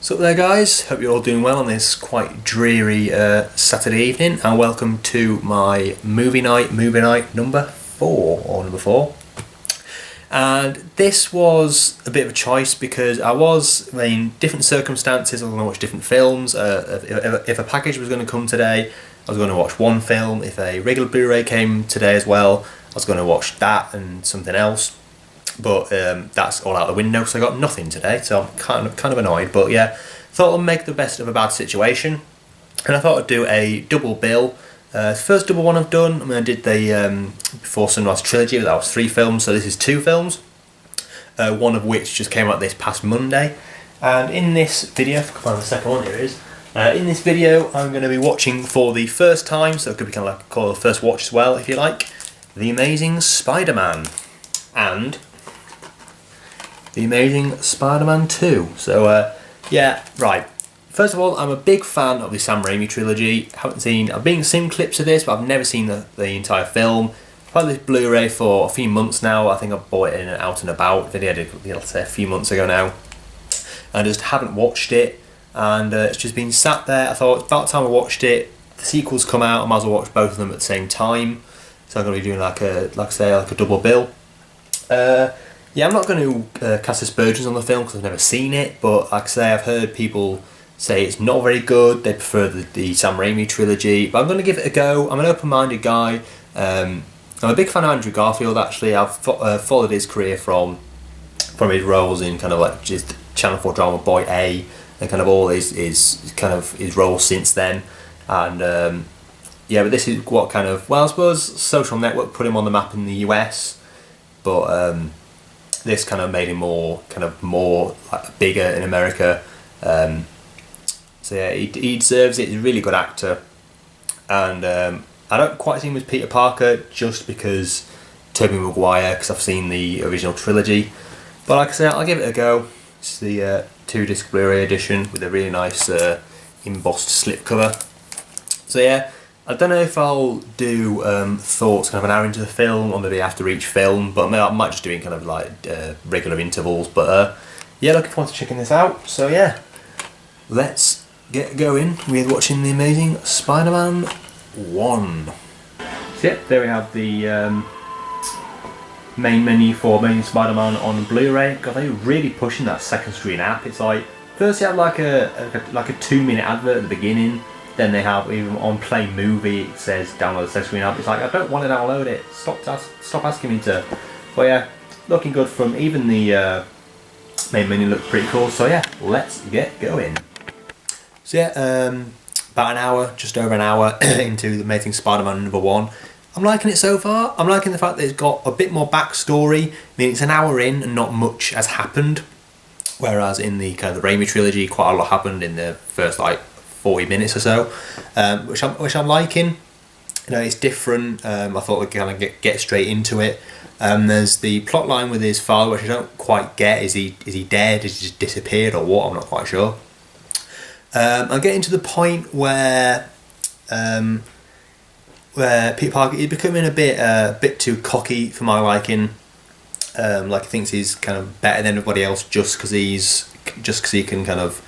What's up there, guys? Hope you're all doing well on this quite dreary Saturday evening, and welcome to my movie night number 4. And this was a bit of a choice because I was in different circumstances. I was going to watch different films. If a package was going to come today, I was going to watch one film. If a regular Blu-ray came today as well, I was going to watch that and something else. But that's all out the window, so I got nothing today, so I'm kind of annoyed. But yeah, thought I'd make the best of a bad situation, and I thought I'd do a double bill. First double one I've done. I did the Before Sunrise trilogy, but that was 3 films, so this is 2 films. One of which just came out this past Monday. And in this video, if I can find the second one, here it is. In this video, I'm going to be watching for the first time, so it could be kind of like called a first watch as well, if you like, The Amazing Spider-Man and The Amazing Spider-Man 2. So yeah, right. First of all, I'm a big fan of the Sam Raimi trilogy. I've seen clips of this, but I've never seen the entire film. I've had this Blu-ray for a few months now. I think I bought it in an Out and About video, let's say a few months ago now. I just haven't watched it, and it's just been sat there. I thought it's about time I watched it. The sequels come out, I might as well watch both of them at the same time. So I'm going to be doing like a double bill. Yeah, I'm not going to cast aspersions on the film because I've never seen it, but like I say, I've heard people say it's not very good. They prefer the Sam Raimi trilogy, but I'm going to give it a go. I'm an open-minded guy. I'm a big fan of Andrew Garfield, actually. I've followed his career from his roles in kind of like just Channel 4 drama Boy A, and kind of all his roles since then. And yeah, but this is what kind of, well, I suppose Social Network put him on the map in the US, but this kind of made him more like, bigger in America. So yeah, he deserves it. He's a really good actor, and I don't quite see him as Peter Parker just because Tobey Maguire, because I've seen the original trilogy. But like I said, I'll give it a go. It's the 2-disc Blu-ray edition with a really nice embossed slipcover. So yeah, I don't know if I'll do thoughts kind of an hour into the film or maybe after each film, but I might just do it in kind of like regular intervals. But yeah, looking forward to checking this out. So yeah, let's get going with watching The Amazing Spider-Man 1. So yeah, there we have the main menu for Amazing Spider-Man on Blu-ray. God, they're really pushing that second screen app. It's like, first you have like a 2-minute advert at the beginning, then they have, even on Play Movie, it says download the second screen app. It's like, I don't want to download it. Stop asking me to. But yeah, looking good from even the main menu. Looks pretty cool. So yeah, let's get going. So yeah, about an hour, just over an hour into The Amazing Spider-Man number 1. I'm liking it so far. I'm liking the fact that it's got a bit more backstory. I mean, it's an hour in and not much has happened. Whereas in the kind of the Raimi trilogy, quite a lot happened in the first like 40 minutes or so, which I'm liking. You know, it's different. I thought we'd kind of get straight into it. There's the plot line with his father, which I don't quite get. Is he dead? Has he just disappeared or what? I'm not quite sure. I'm getting to the point where Peter Parker is becoming a bit too cocky for my liking. Like he thinks he's kind of better than everybody else just because he can kind of,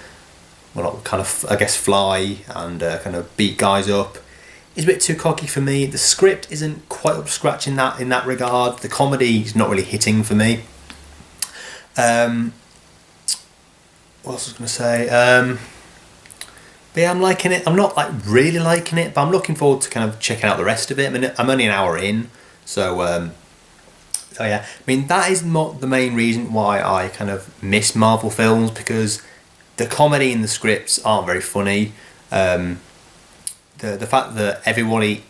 well, not kind of, I guess, fly and kind of beat guys up. It's a bit too cocky for me. The script isn't quite up to scratch in that regard. The comedy is not really hitting for me. What else was I going to say? But yeah, I'm liking it. I'm not like really liking it, but I'm looking forward to kind of checking out the rest of it. I mean, I'm only an hour in, so yeah. I mean, that is not the main reason why I kind of miss Marvel films, because the comedy in the scripts aren't very funny. The fact that everybody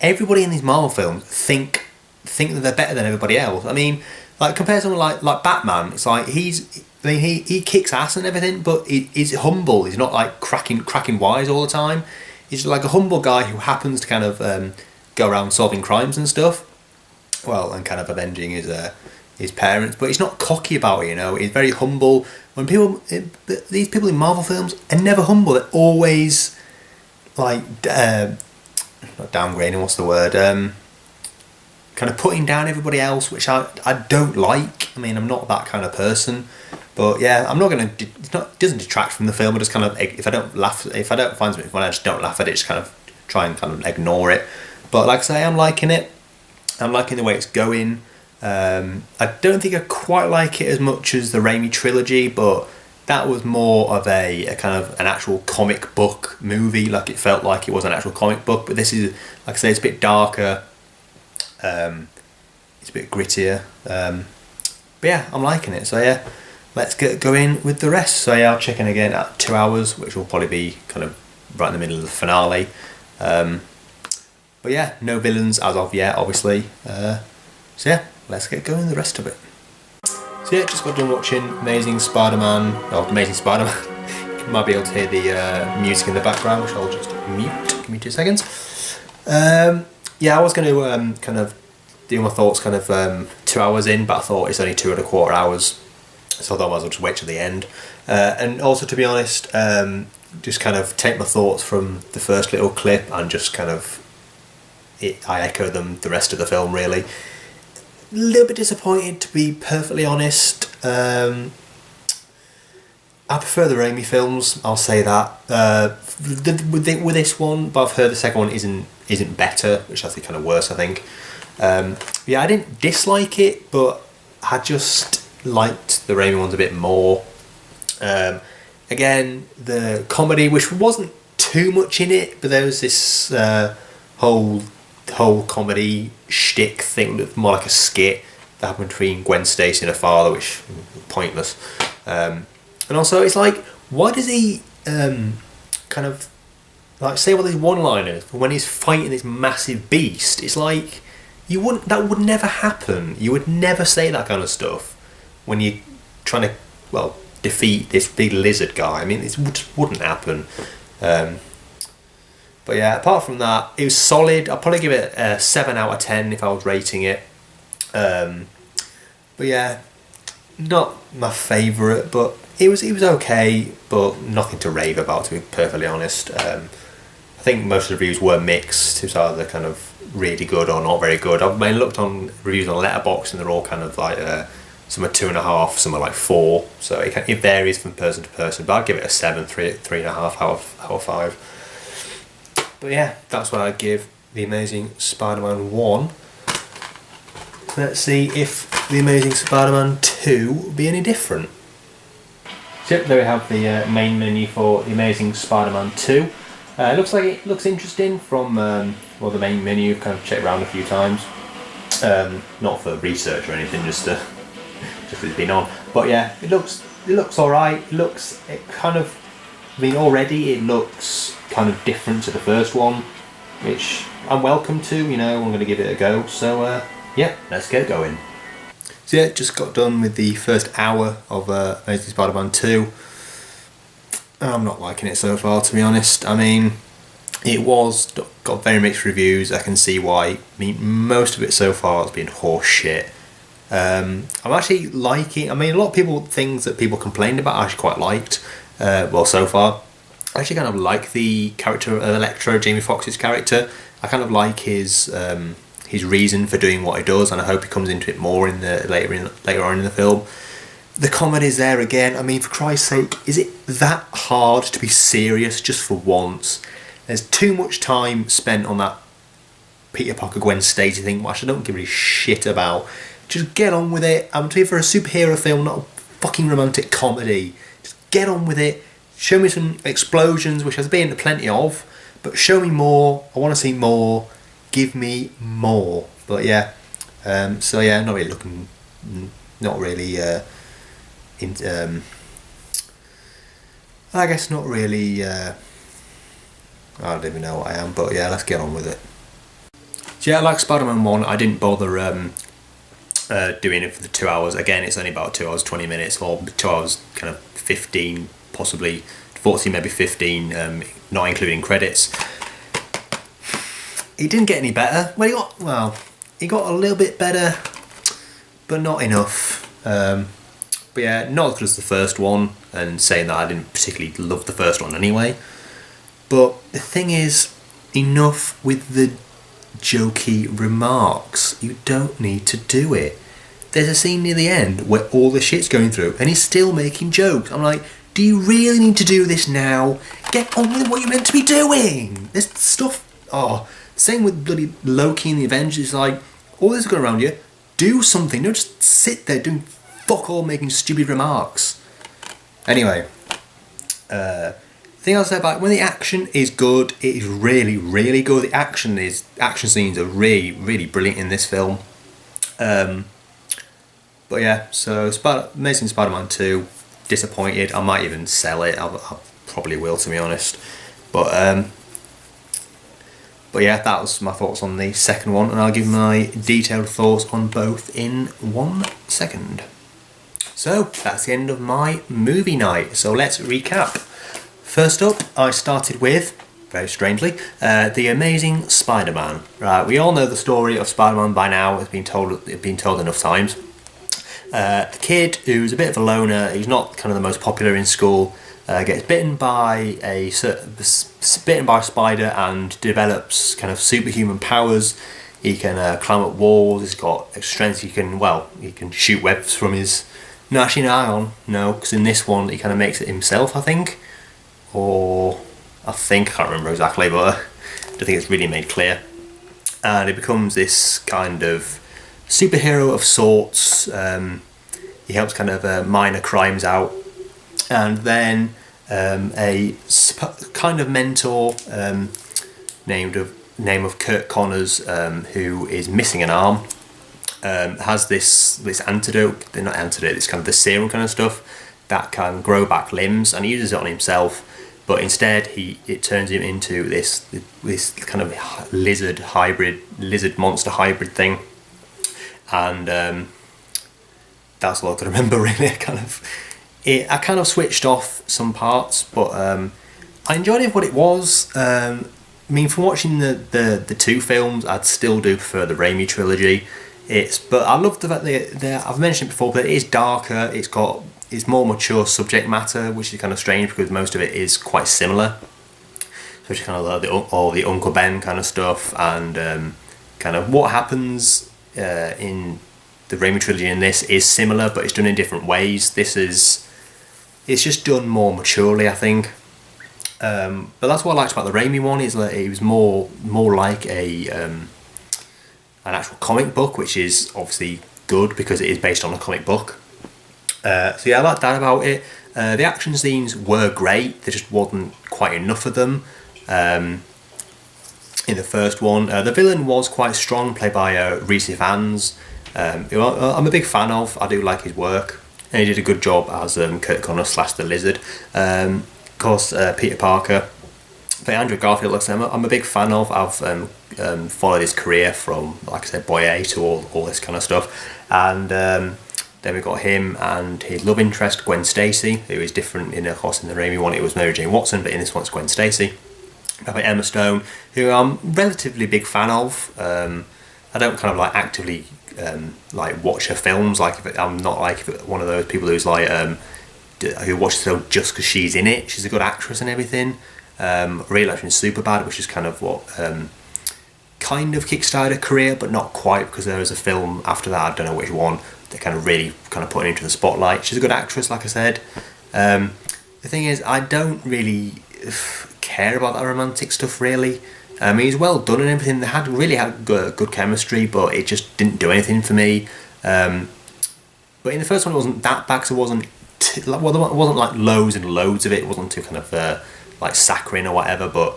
in these Marvel films think that they're better than everybody else. I mean, like compare someone like Batman. It's like he kicks ass and everything, but he's humble. He's not like cracking wise all the time. He's like a humble guy who happens to kind of go around solving crimes and stuff. Well, and kind of avenging his parents, but he's not cocky about it. You know, he's very humble. When these people in Marvel films are never humble. They're always like not downgrading. What's the word? Kind of putting down everybody else, which I don't like. I mean, I'm not that kind of person. But yeah, I'm not gonna. It doesn't detract from the film. I just kind of, if I don't find something funny, I just don't laugh at it. Just kind of try and kind of ignore it. But like I say, I'm liking it. I'm liking the way it's going. I don't think I quite like it as much as the Raimi trilogy, but that was more of a kind of an actual comic book movie. Like, it felt like it was an actual comic book. But this is, like I say, it's a bit darker. It's a bit grittier. But yeah, I'm liking it. So yeah, let's get going with the rest. So yeah, I'll check in again at 2 hours, which will probably be kind of right in the middle of the finale. But yeah, no villains as of yet, obviously. So yeah, let's get going with the rest of it. So yeah, just got done watching Amazing Spider-Man. You might be able to hear the music in the background, which I'll just mute. Give me 2 seconds. Yeah, I was going to kind of do my thoughts kind of 2 hours in, but I thought it's only 2.25 hours. So I thought I might as well just wait till the end. And also, to be honest, just kind of take my thoughts from the first little clip and just kind of, I echo them the rest of the film, really. A little bit disappointed, to be perfectly honest. I prefer the Raimi films, I'll say that. With this one, but I've heard the second one isn't better, which I think kind of worse, I think. Yeah, I didn't dislike it, but I just liked the Raimi ones a bit more. Again, the comedy, which wasn't too much in it, but there was this whole comedy shtick thing, more like a skit that happened between Gwen Stacy and her father, which was pointless. And also, it's like, why does he kind of like say all these one-liners when he's fighting this massive beast? It's like, that would never happen. You would never say that kind of stuff when you're trying to, well, defeat this big lizard guy. I mean, it wouldn't happen. But yeah, apart from that, it was solid. I'll probably give it a 7 out of 10 if I was rating it. But yeah, not my favourite, but it was okay, but nothing to rave about, to be perfectly honest. I think most of the reviews were mixed. It was either kind of really good or not very good. I looked on reviews on Letterboxd, and they're all kind of like some are 2.5, some are like 4. So it varies from person to person. But I'd give it a 7, 3.5 out of 5. But yeah, that's what I'd give The Amazing Spider-Man 1. Let's see if The Amazing Spider-Man 2 will be any different. So there we have the main menu for The Amazing Spider-Man 2. It looks interesting from the main menu. I've kind of checked around a few times. Not for research or anything, just because it's been on. But yeah, it looks alright. Already it looks kind of different to the first one, which I'm welcome to, I'm going to give it a go. So yeah, let's get going. So yeah, just got done with the first hour of Amazing Spider-Man 2. I'm not liking it so far, to be honest. I mean, it got very mixed reviews. I can see why. I mean, most of it so far has been horse shit. I'm actually liking. I mean, a lot of things that people complained about, I actually quite liked. So far, I actually kind of like the character of Electro, Jamie Foxx's character. I kind of like his reason for doing what he does, and I hope he comes into it more later on in the film. The comedy's there again. I mean, for Christ's sake, is it that hard to be serious just for once? There's too much time spent on that Peter Parker Gwen Stacy thing, which I don't give a shit about. Just get on with it. I'm here for a superhero film, not a fucking romantic comedy. Just get on with it. Show me some explosions, which has been plenty of, but show me more. I want to see more. Give me more. But yeah, so yeah, not really. I guess not really. I don't even know what I am, but yeah, let's get on with it. So yeah, like Spider-Man 1, I didn't bother doing it for the 2 hours. Again, it's only about 2 hours 20 minutes, or 2 hours kind of 15, possibly 14, maybe 15, not including credits. It didn't get any better. It got a little bit better, but not enough. But yeah, not as good as the first one, and saying that I didn't particularly love the first one anyway. But the thing is, enough with the jokey remarks. You don't need to do it. there's a scene near the end where all the shit's going through and he's still making jokes. I'm like, do you really need to do this now? Get on with what you're meant to be doing. There's stuff. Oh, same with bloody Loki and the Avengers. Like, all this going around you. Do something. Don't just sit there doing fuck all, making stupid remarks. Anyway, thing I'll say about when the action is good, it is really, really good. The action scenes are really, really brilliant in this film. But yeah, so Amazing Spider-Man 2, disappointed. I might even sell it. I probably will, to be honest. But yeah, that was my thoughts on the second one, and I'll give my detailed thoughts on both in 1 second. So that's the end of my movie night. So let's recap. First up, I started with, very strangely, The Amazing Spider-Man. Right, we all know the story of Spider-Man by now. It's been told enough times. A kid who's a bit of a loner. He's not kind of the most popular in school. Gets bitten by a spider and develops kind of superhuman powers. He can climb up walls. He's got strength. He can shoot webs from his. No, actually, no, because in this one he kind of makes it himself, I think. I can't remember exactly, but I don't think it's really made clear. And he becomes this kind of superhero of sorts. He helps kind of minor crimes out, and then a kind of mentor name of Kurt Connors, who is missing an arm, has this antidote. They're not antidote. It's kind of the serum kind of stuff that can grow back limbs, and he uses it on himself. But instead, it turns him into this kind of lizard monster hybrid thing, and that's all I can remember really. I kind of switched off some parts, but I enjoyed it for what it was. I mean, from watching the two films, I'd still do prefer the Raimi trilogy. But I love the fact that I've mentioned it before, but it is darker. It's more mature subject matter, which is kind of strange because most of it is quite similar. Especially kind of like all the Uncle Ben kind of stuff, and kind of what happens in the Raimi trilogy in this is similar, but it's done in different ways. It's just done more maturely, I think. But that's what I liked about the Raimi one, is that it was more like an actual comic book, which is obviously good because it is based on a comic book. So yeah, I like that about it. The action scenes were great. There just wasn't quite enough of them in the first one. The villain was quite strong, played by Rhys Ifans, who I'm a big fan of. I do like his work, and he did a good job as Kurt Connors / the Lizard. Of course, Peter Parker, but Andrew Garfield, like I said, I'm a big fan of. I've followed his career from, like I said, Boy A to all this kind of stuff, and then we got him and his love interest, Gwen Stacy, who is different. Of course, in the Raimi one it was Mary Jane Watson, but in this one it's Gwen Stacy. By Emma Stone, who I'm relatively big fan of. I don't kind of like actively like watch her films. I'm not like one of those people who's like who watches her just because she's in it. She's a good actress and everything. Really liked her in Superbad, which is kind of what kind of kickstarted her career, but not quite, because there was a film after that, I don't know which one, that kind of really kind of put her into the spotlight. She's a good actress, like I said. The thing is, I don't really care about that romantic stuff, really. I mean, it's well done and everything. They had good chemistry, but it just didn't do anything for me. But in the first one, it wasn't that bad, because it wasn't like loads and loads of it. It wasn't too kind of like saccharine or whatever, but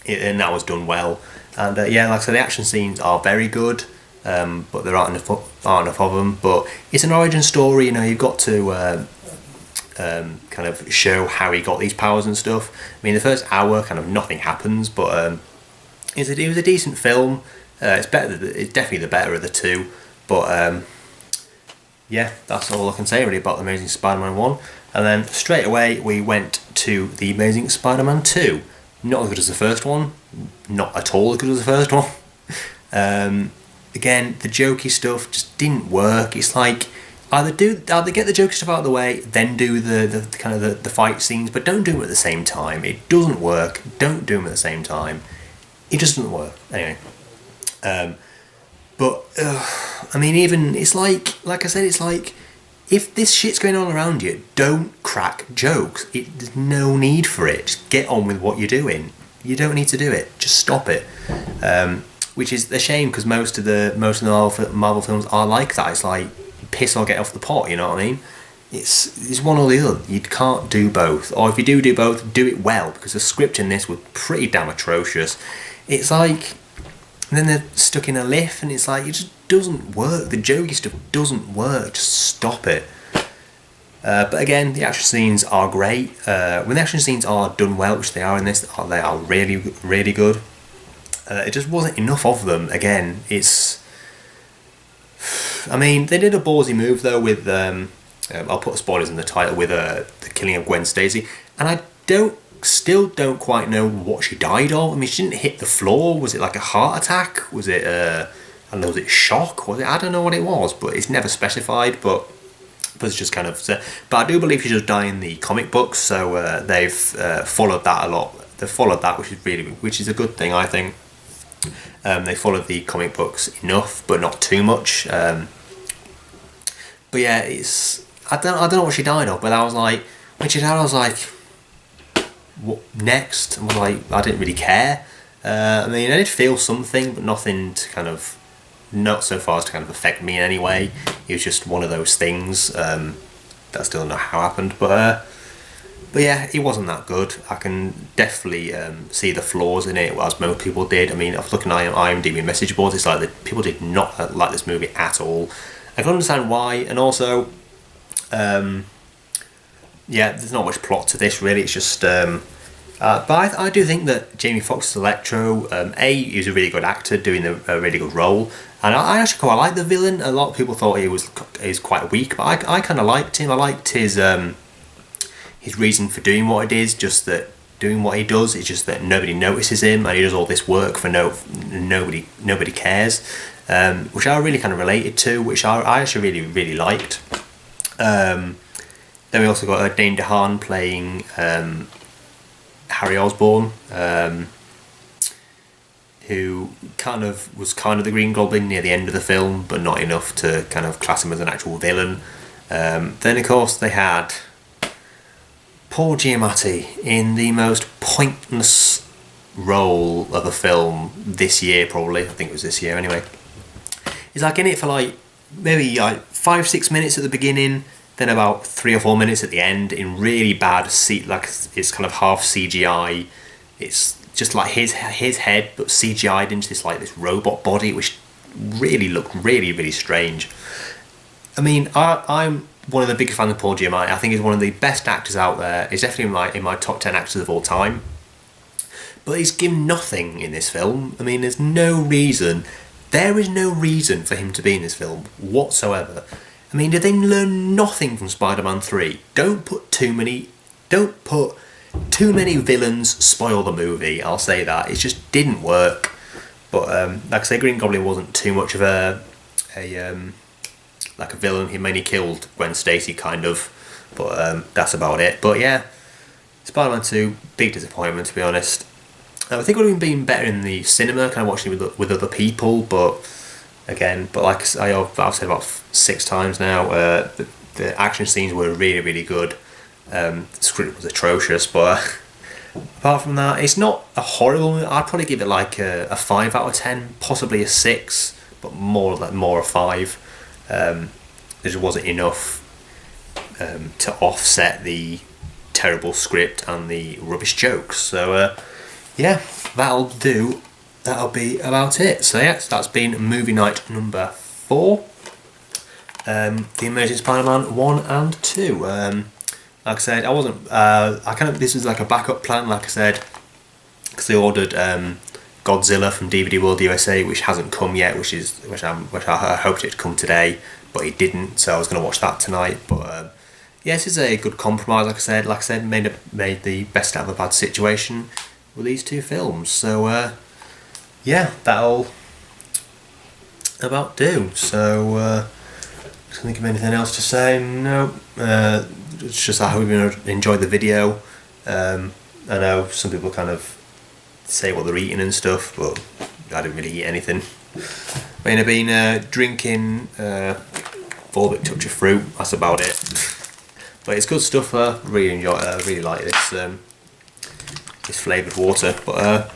and that was done well. And yeah, like I said, the action scenes are very good, but there aren't enough of them. But it's an origin story, you know. You've got to kind of show how he got these powers and stuff. I mean, the first hour, kind of nothing happens, but it was a decent film. It's definitely the better of the two. But yeah, that's all I can say really about the Amazing Spider-Man 1. And then straight away we went to the Amazing Spider-Man 2. Not as good as the first one, not at all as good as the first one. Again, the jokey stuff just didn't work. It's like either get the jokey stuff out of the way, then do the kind of the fight scenes, but don't do them at the same time. It doesn't work. Don't do them at the same time. It just doesn't work. Anyway, But I mean, even it's like I said, it's like if this shit's going on around you, don't crack jokes. There's no need for it. Just get on with what you're doing. You don't need to do it. Just stop it. Which is a shame because most of the Marvel films are like that. It's like piss or get off the pot. You know what I mean? It's one or the other. You can't do both. Or if you do both, do it well, because the script in this was pretty damn atrocious. It's like, and then they're stuck in a lift, and it's like, it just doesn't work. The jokey stuff doesn't work. Just stop it. But again, the action scenes are great. When the action scenes are done well, which they are in this, they are really, really good. It just wasn't enough of them. Again, I mean, they did a ballsy move though with, I'll put spoilers in the title, with the killing of Gwen Stacy, and I still don't quite know what she died of. I mean, she didn't hit the floor. Was it like a heart attack? Was it I don't know, was it shock? Was it? I don't know what it was, but it's never specified. But it's just kind of. But I do believe she does die in the comic books, so they've followed that a lot. They've followed that, which is a good thing, I think. They followed the comic books enough, but not too much. But yeah, I don't know what she died of, but I was like, when she died, I was like, what next? I was like, I didn't really care. I mean, I did feel something, but nothing to kind of, not so far as to kind of affect me in any way. It was just one of those things that I still don't know how happened, but yeah, it wasn't that good. I can definitely see the flaws in it, as most people did. I mean, I was looking at IMDb message boards. It's like that people did not like this movie at all. I can understand why, and also, yeah, there's not much plot to this really. It's just, but I do think that Jamie Foxx's Electro, he was a really good actor doing a really good role, and I actually quite like the villain. A lot of people thought he was quite weak, but I kind of liked him. I liked his reason for doing what it is. Just that doing what he does, it's just that nobody notices him, and he does all this work for nobody cares. Which I really kind of related to, which I actually really, really liked. Then we also got Dane DeHaan playing Harry Osborn, who was kind of the Green Goblin near the end of the film, but not enough to kind of class him as an actual villain. Then of course they had Paul Giamatti in the most pointless role of a film this year, probably. I think it was this year anyway. He's like in it for like maybe like 5-6 minutes at the beginning, then about 3 or 4 minutes at the end in really bad like it's kind of half CGI. It's just like his head but CGI'd into this robot body, which really looked really, really strange. I mean, I'm one of the biggest fans of Paul Giamatti. I think he's one of the best actors out there. He's definitely in my top 10 actors of all time. But he's given nothing in this film. I mean, there is no reason for him to be in this film whatsoever. I mean, did they learn nothing from Spider-Man 3? Don't put too many villains spoil the movie. I'll say that. It just didn't work. But like I say, Green Goblin wasn't too much of a villain. He mainly killed Gwen Stacy, kind of. But that's about it. But yeah, Spider-Man 2, big disappointment, to be honest. I think it would have been better in the cinema, kind of watching it with other people, but like I've said about 6 times now, the action scenes were really, really good. The script was atrocious, but apart from that, it's not a horrible movie. I'd probably give it like a 5 out of 10, possibly a 6, but more a 5. There just wasn't enough to offset the terrible script and the rubbish jokes, so yeah, that'll do. That'll be about it. So yeah, that's been movie night number 4. The Amazing Spider-Man 1 and 2. Like I said, I wasn't. This was like a backup plan. Like I said, because they ordered Godzilla from DVD World USA, which hasn't come yet. Which I hoped it'd come today, but it didn't. So I was going to watch that tonight. But yeah, this is a good compromise. Like I said, made the best out of a bad situation with these 2 films. So yeah, that'll about do. So can't think of anything else to say. No, it's just I hope you enjoyed the video. I know some people kind of say what they're eating and stuff, but I didn't really eat anything. I mean, I've been drinking Volvic Touch of Fruit. That's about it. But it's good stuff. I really enjoy it. I really like this this flavoured water. But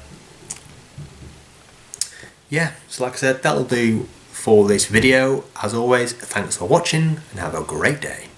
yeah, so like I said, that'll do for this video. As always, thanks for watching and have a great day.